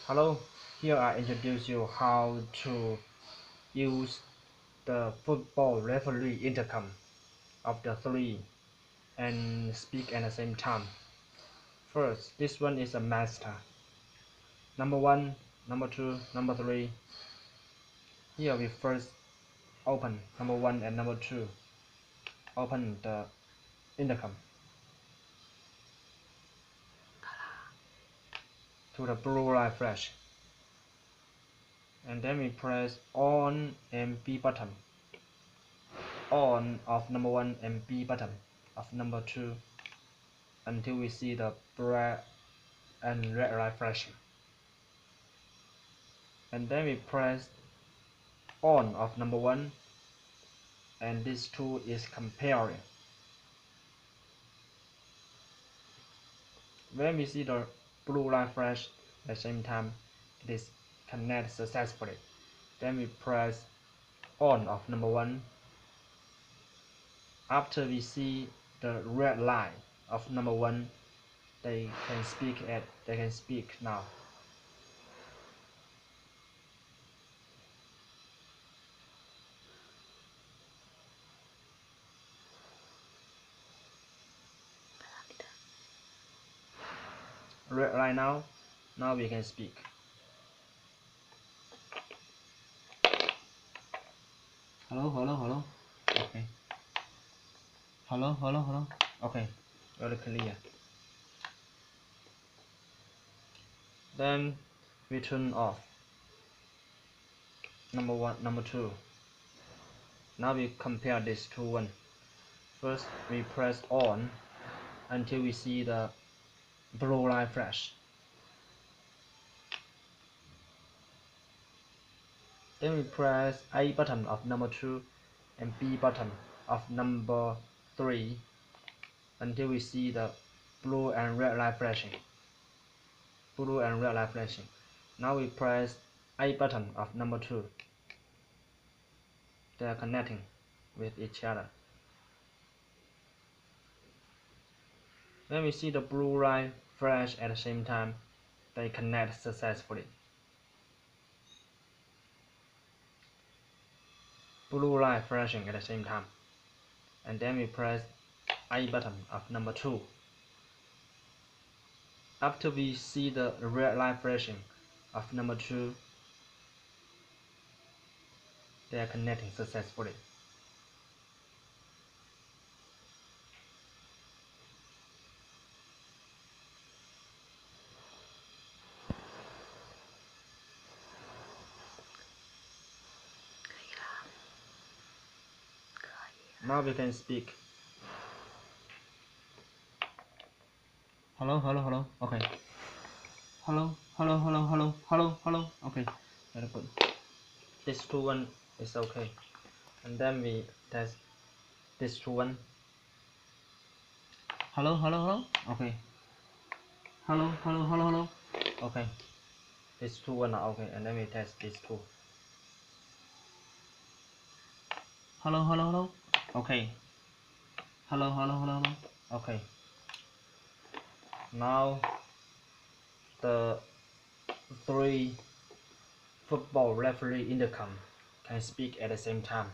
Hello, here I introduce you how to use the football referee intercom of the three and speak at the same time. First, this one is a master. Number 1, number 2, number 3. Here we first open number 1 and number 2. Open the intercom to the blue light flash. And then we press on and B button. On of number 1 and B button of number 2 until we see the black and red light flashing. And then we press on of number 1 and this tool is comparing. When we see the blue light flash at the same time, it is connected successfully. Then we press on of number 1. After we see the red light of number 1, they can speak now. Red light now we can speak. Hello. Okay. Hello. Okay, very clear. Then we turn off number 1, number 2. Now we compare these two one. First we press on until we see the blue light flash. Then we press A button of number 2 and B button of number 3 until we see the blue and red light flashing. Now we press A button of number 2. They are connecting with each other. When we see the blue light flash at the same time, they connect successfully. Blue light flashing at the same time. And then we press A button of number 2. After we see the red light flashing of number 2, they are connecting successfully. Now we can speak. Hello. Okay. Hello. Okay, very good. This two one is okay. And then we test this two one. Hello. Okay. Hello. Okay. This two one are okay. And then we test this two. Hello. Okay. Hello. Okay. Now the 3 football referee intercom can speak at the same time.